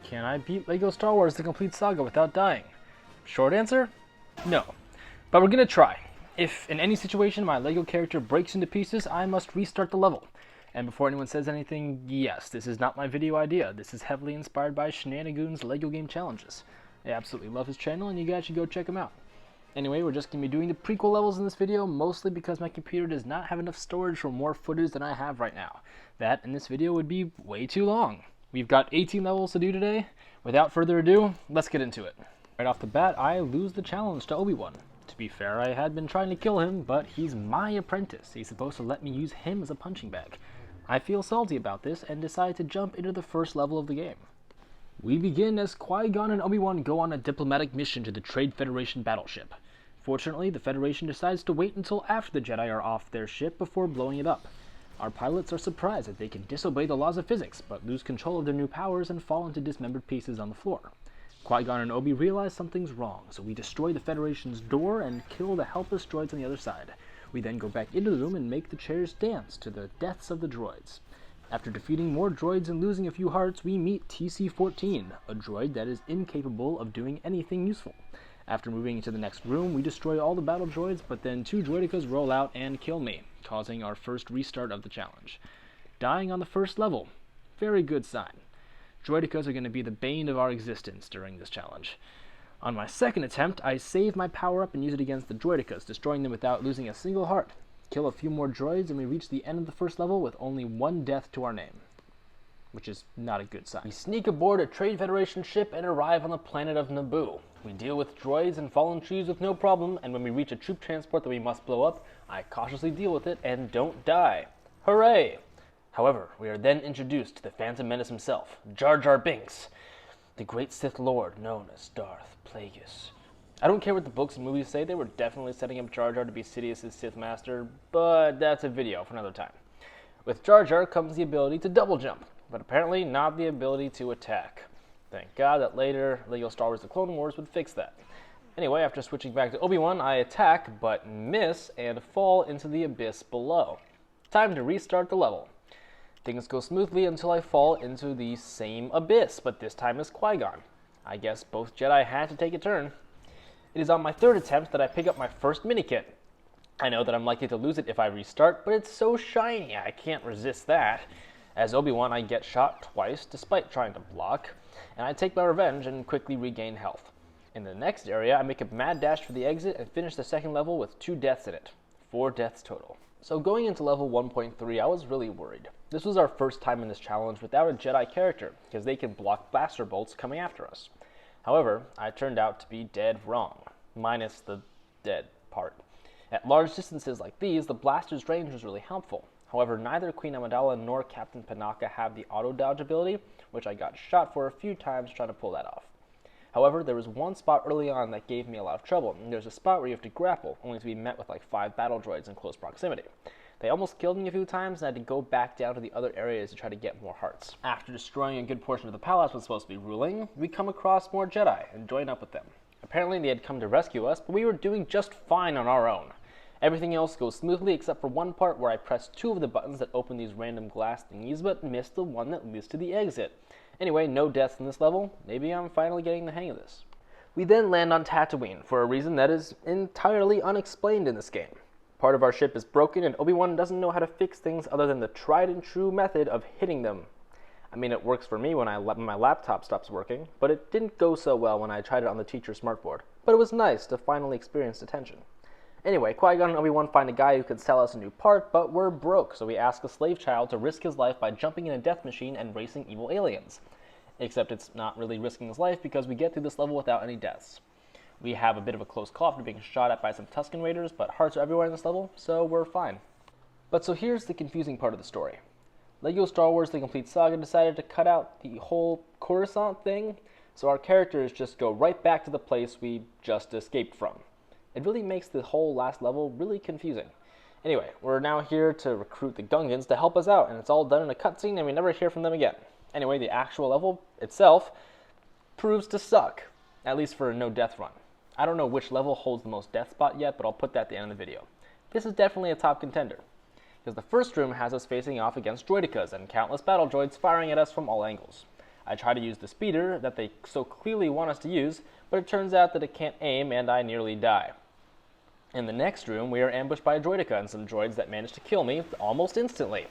Can I beat LEGO Star Wars The Complete Saga without dying? Short answer, no. But we're gonna try. If in any situation my LEGO character breaks into pieces, I must restart the level. And before anyone says anything, yes, this is not my video idea. This is heavily inspired by Shenanigoon's LEGO game challenges. I absolutely love his channel and you guys should go check him out. Anyway, we're just going to be doing the prequel levels in this video, mostly because my computer does not have enough storage for more footage than I have right now. That in this video would be way too long. We've got 18 levels to do today. Without further ado, let's get into it. Right off the bat, I lose the challenge to Obi-Wan. To be fair, I had been trying to kill him, but he's my apprentice. He's supposed to let me use him as a punching bag. I feel salty about this and decide to jump into the first level of the game. We begin as Qui-Gon and Obi-Wan go on a diplomatic mission to the Trade Federation battleship. Fortunately, the Federation decides to wait until after the Jedi are off their ship before blowing it up. Our pilots are surprised that they can disobey the laws of physics, but lose control of their new powers and fall into dismembered pieces on the floor. Qui-Gon and Obi realize something's wrong, so we destroy the Federation's door and kill the helpless droids on the other side. We then go back into the room and make the chairs dance to the deaths of the droids. After defeating more droids and losing a few hearts, we meet TC-14, a droid that is incapable of doing anything useful. After moving into the next room, we destroy all the battle droids, but then two droidicas roll out and kill me, causing our first restart of the challenge. Dying on the first level. Very good sign. Droidicas are going to be the bane of our existence during this challenge. On my second attempt, I save my power-up and use it against the droidicas, destroying them without losing a single heart. Kill a few more droids, and we reach the end of the first level with only one death to our name, which is not a good sign. We sneak aboard a Trade Federation ship and arrive on the planet of Naboo. We deal with droids and fallen trees with no problem, and when we reach a troop transport that we must blow up, I cautiously deal with it and don't die. Hooray! However, we are then introduced to the Phantom Menace himself, Jar Jar Binks, the great Sith Lord known as Darth Plagueis. I don't care what the books and movies say, they were definitely setting up Jar Jar to be Sidious's Sith Master, but that's a video for another time. With Jar Jar comes the ability to double jump, but apparently not the ability to attack. Thank God that later LEGO Star Wars The Clone Wars would fix that. Anyway, after switching back to Obi-Wan, I attack, but miss, and fall into the abyss below. Time to restart the level. Things go smoothly until I fall into the same abyss, but this time as Qui-Gon. I guess both Jedi had to take a turn. It is on my third attempt that I pick up my first minikit. I know that I'm likely to lose it if I restart, but it's so shiny I can't resist that. As Obi-Wan, I get shot twice despite trying to block, and I take my revenge and quickly regain health. In the next area, I make a mad dash for the exit and finish the second level with 2 deaths in it. 4 deaths total. So going into level 1.3, I was really worried. This was our first time in this challenge without a Jedi character, because they can block blaster bolts coming after us. However, I turned out to be dead wrong, minus the dead part. At large distances like these, the blaster's range was really helpful. However, neither Queen Amidala nor Captain Panaka have the auto-dodge ability, which I got shot for a few times trying to pull that off. However, there was one spot early on that gave me a lot of trouble, and there's a spot where you have to grapple, only to be met with like 5 battle droids in close proximity. They almost killed me a few times, and I had to go back down to the other areas to try to get more hearts. After destroying a good portion of the palace was supposed to be ruling, we come across more Jedi and join up with them. Apparently they had come to rescue us, but we were doing just fine on our own. Everything else goes smoothly except for one part where I pressed 2 of the buttons that open these random glass thingies, but missed the one that leads to the exit. Anyway, no deaths in this level. Maybe I'm finally getting the hang of this. We then land on Tatooine for a reason that is entirely unexplained in this game. Part of our ship is broken and Obi-Wan doesn't know how to fix things other than the tried and true method of hitting them. I mean, it works for me when my laptop stops working, but it didn't go so well when I tried it on the teacher's smartboard. But it was nice to finally experience detention. Anyway, Qui-Gon and Obi-Wan find a guy who can sell us a new part, but we're broke, so we ask a slave child to risk his life by jumping in a death machine and racing evil aliens. Except it's not really risking his life because we get through this level without any deaths. We have a bit of a close call after being shot at by some Tusken Raiders, but hearts are everywhere in this level, so we're fine. But so here's the confusing part of the story. LEGO Star Wars The Complete Saga decided to cut out the whole Coruscant thing, so our characters just go right back to the place we just escaped from. It really makes the whole last level really confusing. Anyway, we're now here to recruit the Gungans to help us out, and it's all done in a cutscene and we never hear from them again. Anyway, the actual level itself proves to suck, at least for a no-death run. I don't know which level holds the most death spot yet, but I'll put that at the end of the video. This is definitely a top contender, because the first room has us facing off against droidicas and countless battle droids firing at us from all angles. I try to use the speeder that they so clearly want us to use, but it turns out that it can't aim and I nearly die. In the next room, we are ambushed by a droideka and some droids that manage to kill me almost instantly.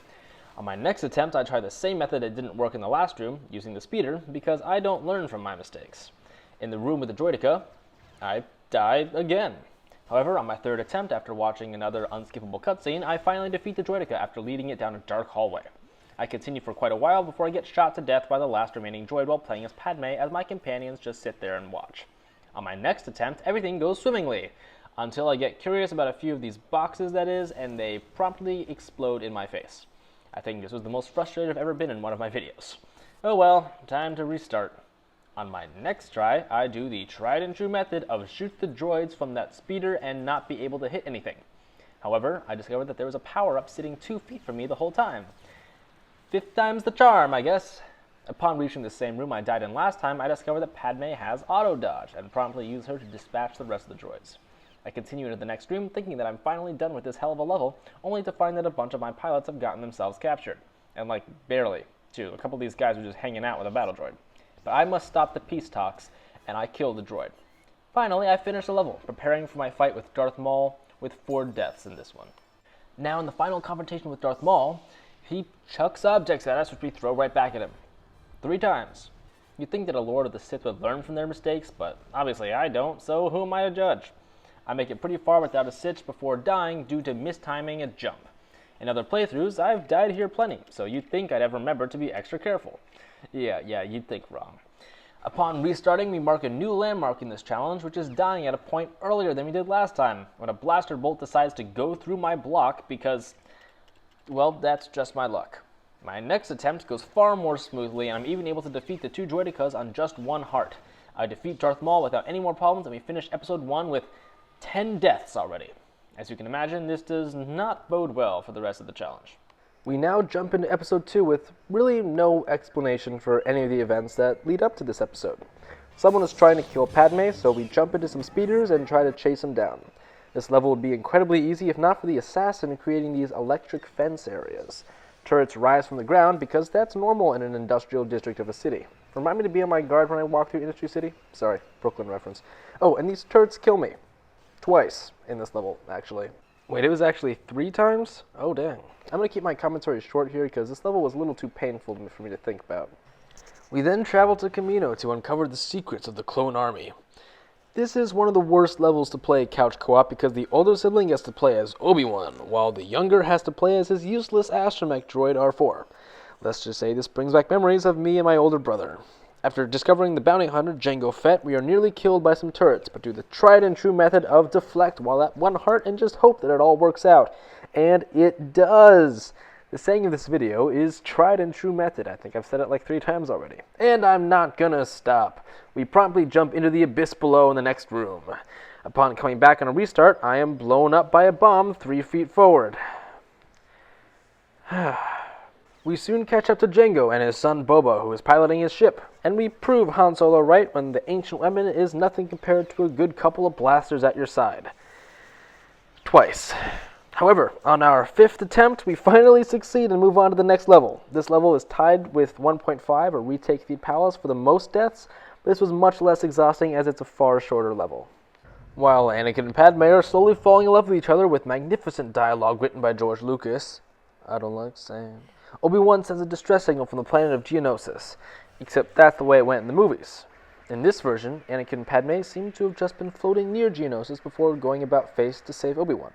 On my next attempt, I try the same method that didn't work in the last room, using the speeder, because I don't learn from my mistakes. In the room with the droideka, I die again. However, on my third attempt, after watching another unskippable cutscene, I finally defeat the droideka after leading it down a dark hallway. I continue for quite a while before I get shot to death by the last remaining droid while playing as Padme, as my companions just sit there and watch. On my next attempt, everything goes swimmingly, until I get curious about a few of these boxes, that is, and they promptly explode in my face. I think this was the most frustrated I've ever been in one of my videos. Oh well, time to restart. On my next try, I do the tried and true method of shoot the droids from that speeder and not be able to hit anything. However, I discovered that there was a power-up sitting 2 feet from me the whole time. 5th time's the charm, I guess. Upon reaching the same room I died in last time, I discovered that Padme has auto-dodge, and promptly use her to dispatch the rest of the droids. I continue into the next room, thinking that I'm finally done with this hell of a level, only to find that a bunch of my pilots have gotten themselves captured. And like, barely, too. A couple of these guys were just hanging out with a battle droid. But I must stop the peace talks, and I kill the droid. Finally, I finish the level, preparing for my fight with Darth Maul, with 4 deaths in this one. Now, in the final confrontation with Darth Maul, he chucks objects at us, which we throw right back at him. 3 times. You'd think that a Lord of the Sith would learn from their mistakes, but obviously I don't, so who am I to judge? I make it pretty far without a sitch before dying due to mistiming a jump. In other playthroughs, I've died here plenty, so you'd think I'd have remembered to be extra careful. Yeah, you'd think wrong. Upon restarting, we mark a new landmark in this challenge, which is dying at a point earlier than we did last time, when a blaster bolt decides to go through my block because, well, that's just my luck. My next attempt goes far more smoothly, and I'm even able to defeat the 2 droidekas on just 1 heart. I defeat Darth Maul without any more problems, and we finish episode 1 with 10 deaths already. As you can imagine, this does not bode well for the rest of the challenge. We now jump into episode 2 with really no explanation for any of the events that lead up to this episode. Someone is trying to kill Padme, so we jump into some speeders and try to chase him down. This level would be incredibly easy if not for the assassin creating these electric fence areas. Turrets rise from the ground because that's normal in an industrial district of a city. Remind me to be on my guard when I walk through Industry City? Sorry, Brooklyn reference. Oh, and these turrets kill me. Twice in this level, actually. Wait, it was actually 3 times? Oh, dang. I'm going to keep my commentary short here because this level was a little too painful for me to think about. We then travel to Kamino to uncover the secrets of the clone army. This is one of the worst levels to play couch co-op because the older sibling gets to play as Obi-Wan, while the younger has to play as his useless astromech droid R4. Let's just say this brings back memories of me and my older brother. After discovering the bounty hunter, Jango Fett, we are nearly killed by some turrets, but do the tried and true method of deflect while at 1 heart and just hope that it all works out. And it does! The saying of this video is tried and true method. I think I've said it like 3 times already. And I'm not gonna stop. We promptly jump into the abyss below in the next room. Upon coming back on a restart, I am blown up by a bomb 3 feet forward. We soon catch up to Jango and his son Boba, who is piloting his ship, and we prove Han Solo right when the ancient weapon is nothing compared to a good couple of blasters at your side. Twice. However, on our 5th attempt, we finally succeed and move on to the next level. This level is tied with 1.5, or Retake the Palace, for the most deaths, but this was much less exhausting as it's a far shorter level. While Anakin and Padme are slowly falling in love with each other with magnificent dialogue written by George Lucas, I don't like sand. Obi-Wan sends a distress signal from the planet of Geonosis, except that's the way it went in the movies. In this version, Anakin and Padme seem to have just been floating near Geonosis before going about face to save Obi-Wan.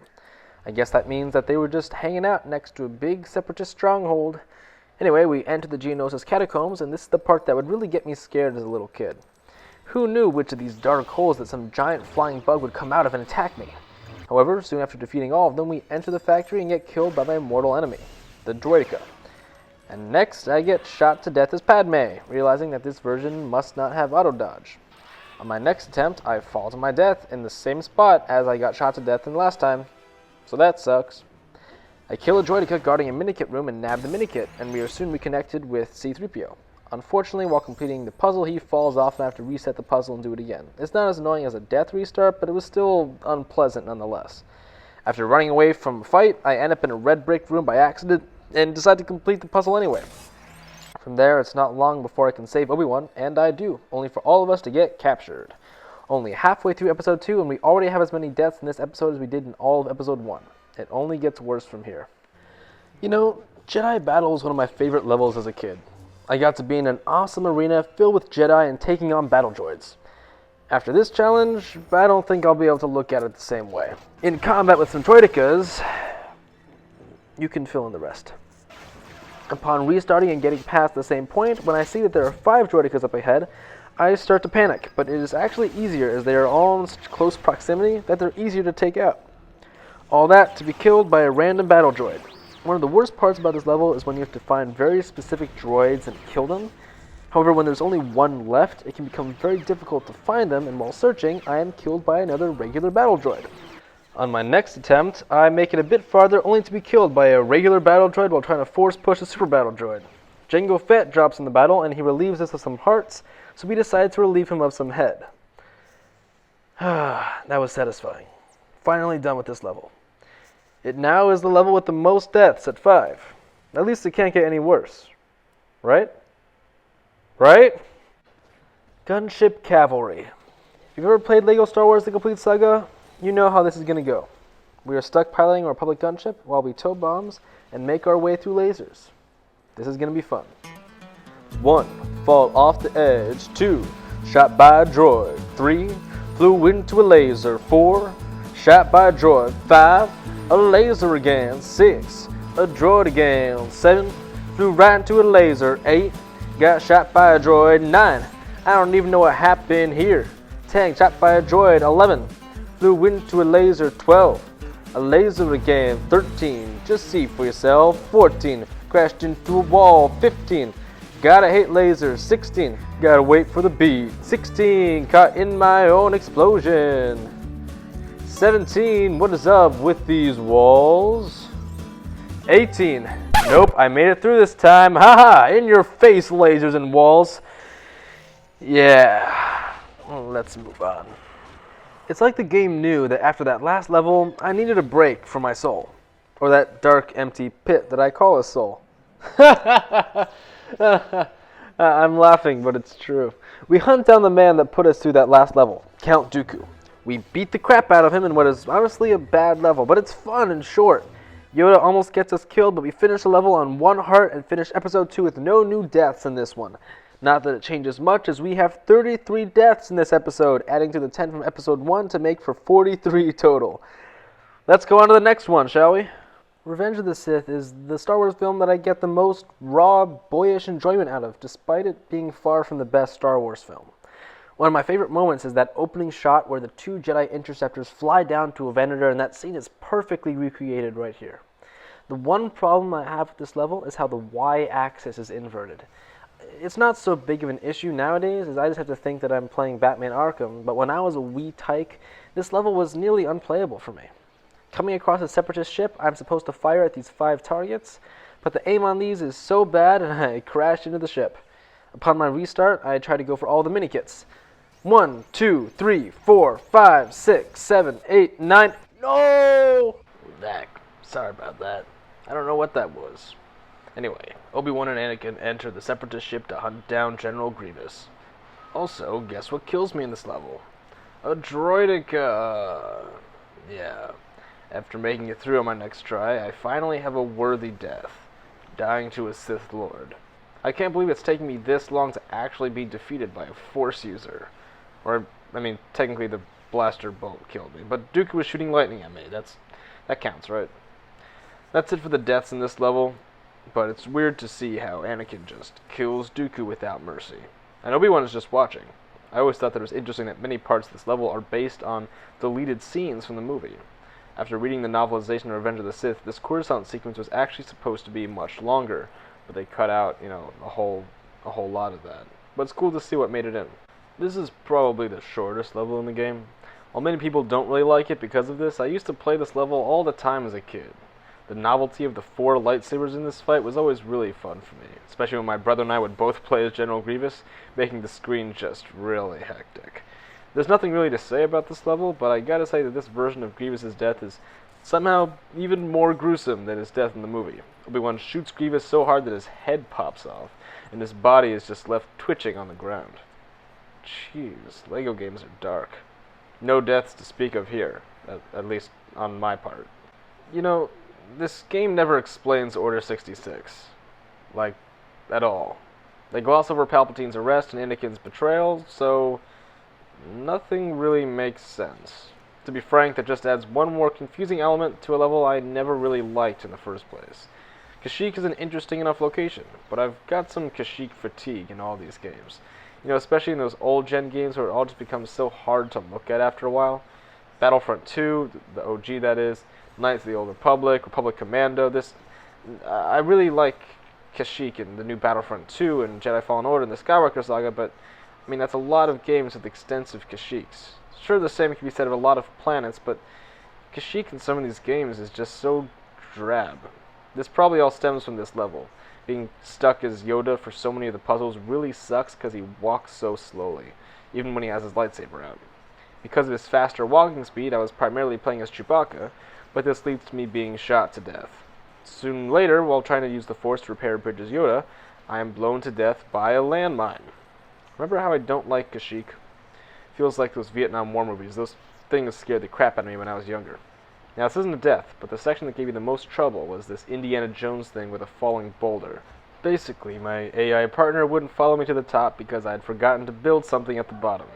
I guess that means that they were just hanging out next to a big separatist stronghold. Anyway, we enter the Geonosis catacombs, and this is the part that would really get me scared as a little kid. Who knew which of these dark holes that some giant flying bug would come out of and attack me? However, soon after defeating all of them, we enter the factory and get killed by my mortal enemy, the droideka. And next, I get shot to death as Padme, realizing that this version must not have auto-dodge. On my next attempt, I fall to my death in the same spot as I got shot to death in the last time. So that sucks. I kill a droideka guarding a minikit room and nab the minikit, and we are soon reconnected with C-3PO. Unfortunately, while completing the puzzle, he falls off and I have to reset the puzzle and do it again. It's not as annoying as a death restart, but it was still unpleasant nonetheless. After running away from a fight, I end up in a red brick room by accident, and decide to complete the puzzle anyway. From there, it's not long before I can save Obi-Wan, and I do, only for all of us to get captured. Only halfway through Episode 2, and we already have as many deaths in this episode as we did in all of Episode 1. It only gets worse from here. You know, Jedi Battle was one of my favorite levels as a kid. I got to be in an awesome arena filled with Jedi and taking on battle droids. After this challenge, I don't think I'll be able to look at it the same way. In combat with some droidekas, you can fill in the rest. Upon restarting and getting past the same point, when I see that there are 5 droidekas up ahead, I start to panic, but it is actually easier as they are all in such close proximity that they're easier to take out. All that to be killed by a random battle droid. One of the worst parts about this level is when you have to find very specific droids and kill them. However, when there's only one left, it can become very difficult to find them, and while searching, I am killed by another regular battle droid. On my next attempt, I make it a bit farther only to be killed by a regular battle droid while trying to force push a super battle droid. Jango Fett drops in the battle and he relieves us of some hearts, so we decide to relieve him of some head. That was satisfying. Finally done with this level. It now is the level with the most deaths at 5. At least it can't get any worse. Right? Right? Gunship Cavalry. If you've ever played LEGO Star Wars The Complete Saga, you know how this is going to go. We are stuck piloting a Republic gunship while we tow bombs and make our way through lasers. This is going to be fun. 1. Fall off the edge. 2. Shot by a droid. 3. Flew into a laser. 4. Shot by a droid. 5. A laser again. 6. A droid again. 7. Flew right into a laser. 8. Got shot by a droid. 9. I don't even know what happened here. 10. Shot by a droid. 11. Flew into a laser. 12. A laser again. 13. Just see for yourself. 14. Crashed into a wall. 15. Gotta hate lasers. 16. Gotta wait for the beat. 16. Caught in my own explosion. 17. What is up with these walls? 18. Nope, I made it through this time. Haha, in your face, lasers and walls. Yeah, let's move on. It's like the game knew that after that last level, I needed a break for my soul. Or that dark, empty pit that I call a soul. I'm laughing, but it's true. We hunt down the man that put us through that last level, Count Dooku. We beat the crap out of him in what is honestly a bad level, but it's fun and short. Yoda almost gets us killed, but we finish the level on 1 heart and finish episode 2 with no new deaths in this one. Not that it changes much, as we have 33 deaths in this episode, adding to the 10 from episode 1 to make for 43 total. Let's go on to the next one, shall we? Revenge of the Sith is the Star Wars film that I get the most raw, boyish enjoyment out of, despite it being far from the best Star Wars film. One of my favorite moments is that opening shot where the 2 Jedi interceptors fly down to a Venator, and that scene is perfectly recreated right here. The one problem I have with this level is how the Y-axis is inverted. It's not so big of an issue nowadays, as I just have to think that I'm playing Batman Arkham, but when I was a wee tyke, this level was nearly unplayable for me. Coming across a Separatist ship, I'm supposed to fire at these 5 targets, but the aim on these is so bad and I crashed into the ship. Upon my restart, I tried to go for all the mini-kits. 1, 2, 3, 4, 5, 6, 7, 8, 9... No! Sorry about that. I don't know what that was. Anyway, Obi-Wan and Anakin enter the Separatist ship to hunt down General Grievous. Also, guess what kills me in this level? A droideka! Yeah. After making it through on my next try, I finally have a worthy death. Dying to a Sith Lord. I can't believe it's taken me this long to actually be defeated by a Force user. Or, I mean, technically the blaster bolt killed me, but Dooku was shooting lightning at me. That counts, right? That's it for the deaths in this level, but it's weird to see how Anakin just kills Dooku without mercy. And Obi-Wan is just watching. I always thought that it was interesting that many parts of this level are based on deleted scenes from the movie. After reading the novelization of Revenge of the Sith, this Coruscant sequence was actually supposed to be much longer, but they cut out, a whole lot of that. But it's cool to see what made it in. This is probably the shortest level in the game. While many people don't really like it because of this, I used to play this level all the time as a kid. The novelty of the 4 lightsabers in this fight was always really fun for me, especially when my brother and I would both play as General Grievous, making the screen just really hectic. There's nothing really to say about this level, but I gotta say that this version of Grievous' death is Somehow even more gruesome than his death in the movie. Obi-Wan shoots Grievous so hard that his head pops off, and his body is just left twitching on the ground. Jeez, LEGO games are dark. No deaths to speak of here, at least on my part. You know, this game never explains Order 66. Like, at all. They gloss over Palpatine's arrest and Anakin's betrayal, so nothing really makes sense. To be frank, that just adds one more confusing element to a level I never really liked in the first place. Kashyyyk is an interesting enough location, but I've got some Kashyyyk fatigue in all these games. You know, especially in those old-gen games where it all just becomes so hard to look at after a while. Battlefront 2, the OG that is, Knights of the Old Republic, Republic Commando, I really like Kashyyyk in the new Battlefront 2 and Jedi Fallen Order and the Skywalker Saga, but, I mean, that's a lot of games with extensive Kashyyks. Sure, the same can be said of a lot of planets, but Kashyyyk in some of these games is just so drab. This probably all stems from this level. Being stuck as Yoda for so many of the puzzles really sucks because he walks so slowly, even when he has his lightsaber out. Because of his faster walking speed, I was primarily playing as Chewbacca, but this leads to me being shot to death. Soon later, while trying to use the Force to repair Bridges Yoda, I am blown to death by a landmine. Remember how I don't like Kashyyyk? Feels like those Vietnam War movies. Those things scared the crap out of me when I was younger. Now, this isn't a death, but the section that gave me the most trouble was this Indiana Jones thing with a falling boulder. Basically, my AI partner wouldn't follow me to the top because I had forgotten to build something at the bottom.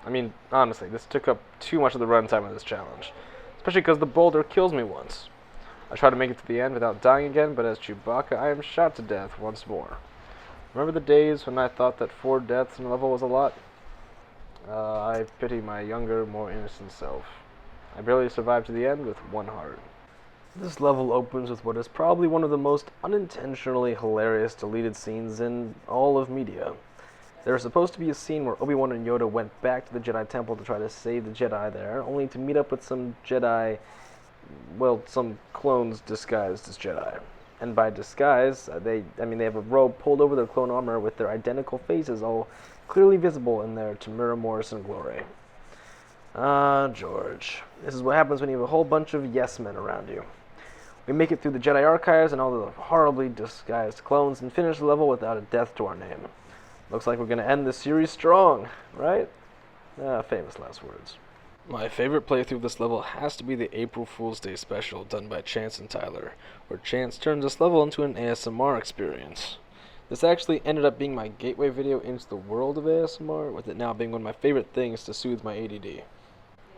I mean, honestly, this took up too much of the runtime of this challenge. Especially because the boulder kills me once. I try to make it to the end without dying again, but as Chewbacca, I am shot to death once more. Remember the days when I thought that 4 deaths in a level was a lot? I pity my younger, more innocent self. I barely survived to the end with 1 heart. This level opens with what is probably one of the most unintentionally hilarious deleted scenes in all of media. There was supposed to be a scene where Obi-Wan and Yoda went back to the Jedi Temple to try to save the Jedi there, only to meet up with some Jedi, well, some clones disguised as Jedi. And by disguise, they have a robe pulled over their clone armor with their identical faces all clearly visible in their Tamura Morrison glory. Ah, George. This is what happens when you have a whole bunch of yes-men around you. We make it through the Jedi Archives and all the horribly disguised clones and finish the level without a death to our name. Looks like we're going to end this series strong, right? Famous last words. My favorite playthrough of this level has to be the April Fool's Day special done by Chance and Tyler, where Chance turns this level into an ASMR experience. This actually ended up being my gateway video into the world of ASMR, with it now being one of my favorite things to soothe my ADD.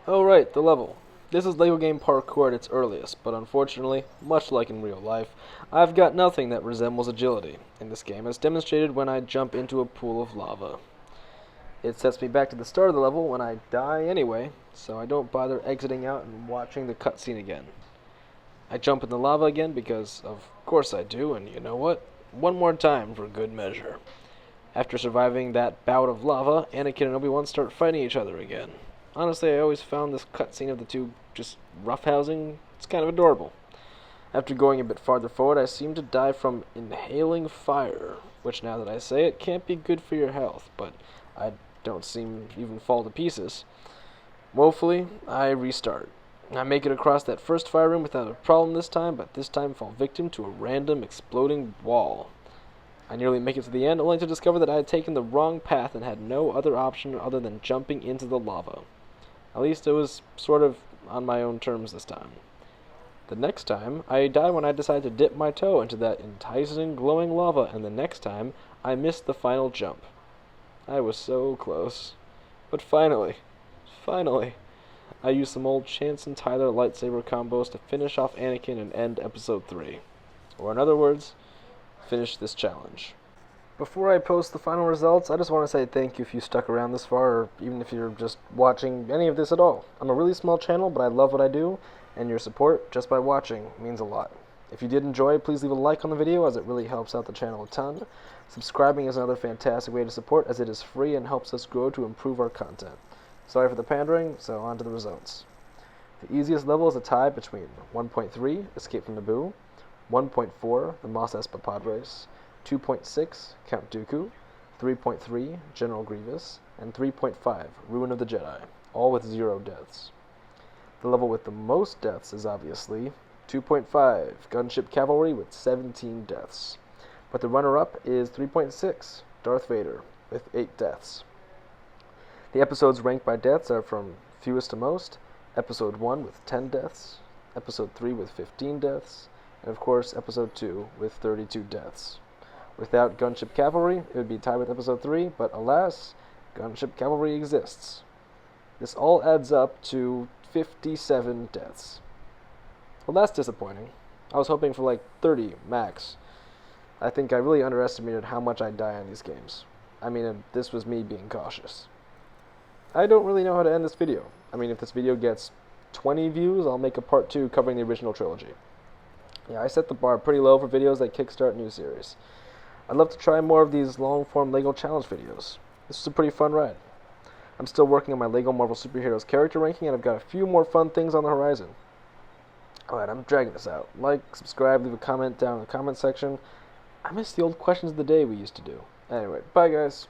Oh right, the level. This is LEGO game parkour at its earliest, but unfortunately, much like in real life, I've got nothing that resembles agility in this game, as demonstrated when I jump into a pool of lava. It sets me back to the start of the level when I die anyway, so I don't bother exiting out and watching the cutscene again. I jump in the lava again because, of course I do, and you know what? One more time for good measure. After surviving that bout of lava, Anakin and Obi-Wan start fighting each other again. Honestly, I always found this cutscene of the two just roughhousing, it's kind of adorable. After going a bit farther forward, I seem to die from inhaling fire, which now that I say it, can't be good for your health, but I don't seem to even fall to pieces. Woefully, I restart. I make it across that first fire room without a problem this time, but this time fall victim to a random exploding wall. I nearly make it to the end, only to discover that I had taken the wrong path and had no other option other than jumping into the lava. At least it was sort of on my own terms this time. The next time, I die when I decide to dip my toe into that enticing glowing lava, and the next time, I missed the final jump. I was so close. But finally, I used some old Chance and Tyler lightsaber combos to finish off Anakin and end Episode 3. Or in other words, finish this challenge. Before I post the final results, I just want to say thank you if you stuck around this far, or even if you're just watching any of this at all. I'm a really small channel, but I love what I do, and your support, just by watching, means a lot. If you did enjoy, please leave a like on the video, as it really helps out the channel a ton. Subscribing is another fantastic way to support, as it is free and helps us grow to improve our content. Sorry for the pandering, so on to the results. The easiest level is a tie between 1.3, Escape from Naboo, 1.4, the Mos Espa Podrace, 2.6, Count Dooku, 3.3, General Grievous, and 3.5, Ruin of the Jedi, all with 0 deaths. The level with the most deaths is obviously 2.5, Gunship Cavalry with 17 deaths. But the runner-up is 3.6, Darth Vader with 8 deaths. The episodes ranked by deaths are from fewest to most, Episode 1 with 10 deaths, Episode 3 with 15 deaths, and of course Episode 2 with 32 deaths. Without Gunship Cavalry, it would be tied with Episode 3, but alas, Gunship Cavalry exists. This all adds up to 57 deaths. Well, that's disappointing. I was hoping for like 30 max. I think I really underestimated how much I die in these games. I mean, this was me being cautious. I don't really know how to end this video. I mean, if this video gets 20 views, I'll make a part 2 covering the original trilogy. Yeah, I set the bar pretty low for videos that kickstart new series. I'd love to try more of these long-form LEGO challenge videos. This was a pretty fun ride. I'm still working on my LEGO Marvel Superheroes character ranking, and I've got a few more fun things on the horizon. Alright, I'm dragging this out. Like, subscribe, leave a comment down in the comment section. I miss the old questions of the day we used to do. Anyway, bye guys.